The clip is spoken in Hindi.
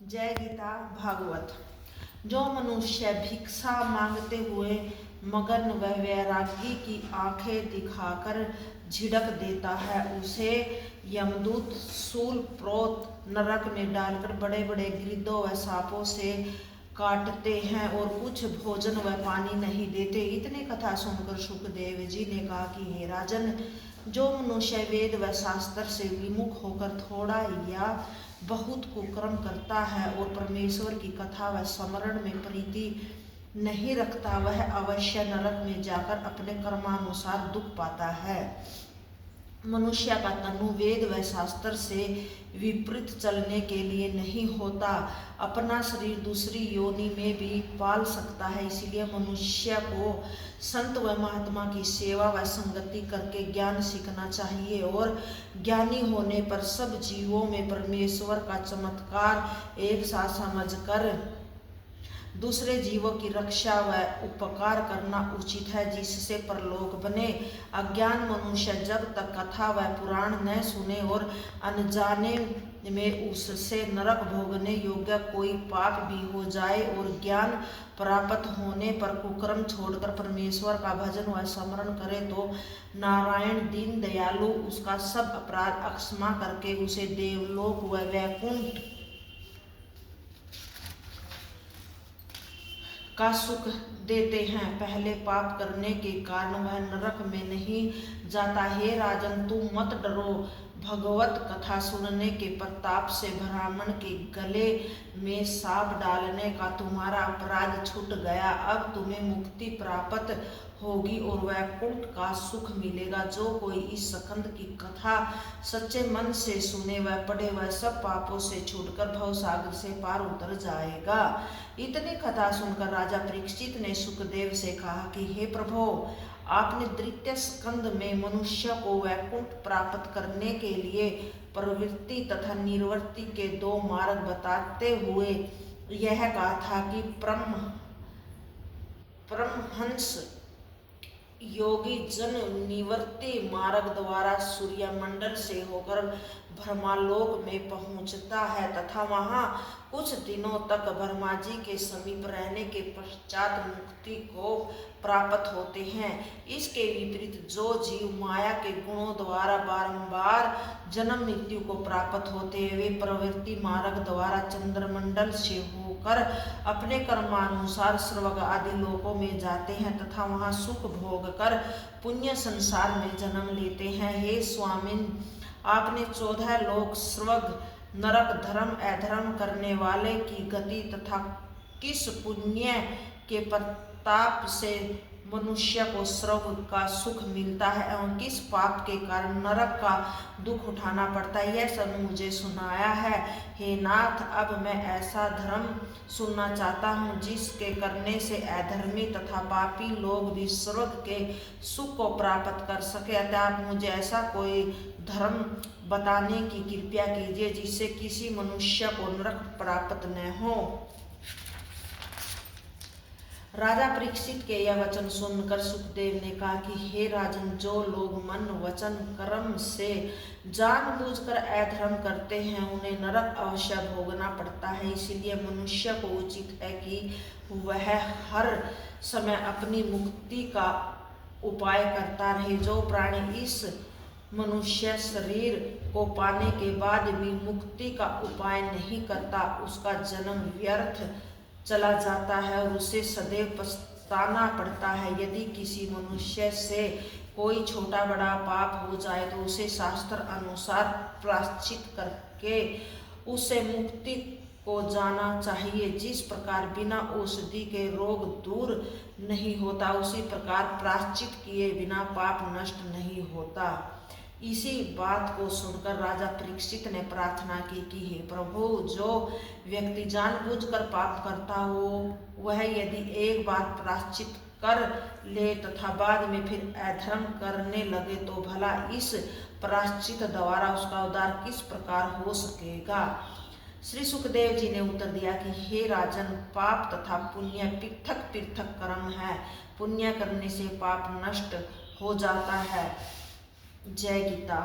जय गीता भागवत। जो मनुष्य भिक्षा मांगते हुए मगन व वैरागी की आंखें दिखाकर झिड़क देता है, उसे यमदूत शूल प्रोत नरक में डालकर बड़े बड़े गिद्धों व सांपों से काटते हैं और कुछ भोजन व पानी नहीं देते। इतने कथा सुनकर सुखदेव जी ने कहा कि हे राजन, जो मनुष्य वेद व शास्त्र से विमुख होकर थोड़ा या बहुत कुकर्म करता है और परमेश्वर की कथा व स्मरण में प्रीति नहीं रखता, वह अवश्य नरक में जाकर अपने कर्मानुसार दुख पाता है। मनुष्य का तनु वेद व शास्त्र से विपरीत चलने के लिए नहीं होता, अपना शरीर दूसरी योनि में भी पाल सकता है। इसलिए मनुष्य को संत व महात्मा की सेवा व संगति करके ज्ञान सीखना चाहिए और ज्ञानी होने पर सब जीवों में परमेश्वर का चमत्कार एक साथ समझकर दूसरे जीवों की रक्षा व उपकार करना उचित है, जिससे परलोक बने। अज्ञान मनुष्य जब तक कथा व पुराण न सुने और अनजाने में उससे नरक भोगने योग्य कोई पाप भी हो जाए और ज्ञान प्राप्त होने पर कुकर्म छोड़कर परमेश्वर का भजन व स्मरण करे, तो नारायण दीन दयालु उसका सब अपराध अक्षमा करके उसे देवलोक व वैकुंठ का सुख देते हैं। पहले पाप करने के कारण वह नरक में नहीं जाता। हे राजन, तुम मत डरो, भगवत कथा सुनने के प्रताप से ब्राह्मण के गले में सांप डालने का तुम्हारा अपराध छूट गया। अब तुम्हें मुक्ति प्राप्त होगी और वैकुंठ का सुख मिलेगा। जो कोई इस स्कंद की कथा सच्चे मन से सुने व पढ़े, वह सब पापों से छूटकर भवसागर से पार उतर जाएगा। इतनी कथा सुनकर राजा परीक्षित ने सुखदेव से कहा कि हे प्रभो, आपने द्वितीय स्कंद में मनुष्य को वैकुंठ प्राप्त करने के लिए प्रवृत्ति तथा निवृत्ति के दो मार्ग बताते हुए यह कहा था कि परमहंस योगी जन निवृत्ति मार्ग द्वारा सूर्यमंडल से होकर ब्रह्मलोक में पहुंचता है तथा वहां कुछ दिनों तक ब्रह्मा जी के समीप रहने के पश्चात मुक्ति को प्राप्त होते हैं। इसके विपरीत जो जीव माया के गुणों द्वारा बारंबार जन्म मृत्यु को प्राप्त होते हैं, वे प्रवृत्ति मार्ग द्वारा चंद्रमंडल से होकर अपने कर्मानुसार स्वर्ग आदि लोकों में जाते हैं तथा वहां सुख भोग कर पुण्य संसार में जन्म लेते हैं। हे स्वामिन, आपने 14 लोक स्वर्ग नरक धर्म अधर्म करने वाले की गति तथा किस पुण्य के प्रताप से मनुष्य को स्वर्ग का सुख मिलता है एवं किस पाप के कारण नरक का दुख उठाना पड़ता है, यह सब मुझे सुनाया है। हे नाथ, अब मैं ऐसा धर्म सुनना चाहता हूँ जिसके करने से अधर्मी तथा पापी लोग भी स्वर्ग के सुख को प्राप्त कर सके। अतः आप मुझे ऐसा कोई धर्म बताने की कृपया कीजिए जिससे किसी मनुष्य को नरक प्राप्त न हो। राजा परीक्षित के यह वचन सुनकर सुखदेव ने कहा कि हे राजन, जो लोग मन वचन कर्म से जानबूझकर अधर्म करते हैं, उन्हें नरक अवश्य भोगना पड़ता है। इसलिए मनुष्य को उचित है कि वह हर समय अपनी मुक्ति का उपाय करता रहे। जो प्राणी इस मनुष्य शरीर को पाने के बाद भी मुक्ति का उपाय नहीं करता, उसका जन्म व्यर्थ चला जाता है और उसे सदैव पछताना पड़ता है। यदि किसी मनुष्य से कोई छोटा बड़ा पाप हो जाए तो उसे शास्त्र अनुसार प्रायश्चित करके उसे मुक्ति को जाना चाहिए। जिस प्रकार बिना औषधि के रोग दूर नहीं होता, उसी प्रकार प्रायश्चित किए बिना पाप नष्ट नहीं होता। इसी बात को सुनकर राजा परीक्षित ने प्रार्थना की कि हे प्रभु, जो व्यक्ति जानबूझकर पाप करता हो, वह यदि एक बार प्रायश्चित कर ले तथा बाद में फिर अधर्म करने लगे, तो भला इस प्रायश्चित द्वारा उसका उद्धार किस प्रकार हो सकेगा। श्री सुखदेव जी ने उत्तर दिया कि हे राजन, पाप तथा पुण्य पृथक पृथक कर्म है। पुण्य करने से पाप नष्ट हो जाता है। जय गीता।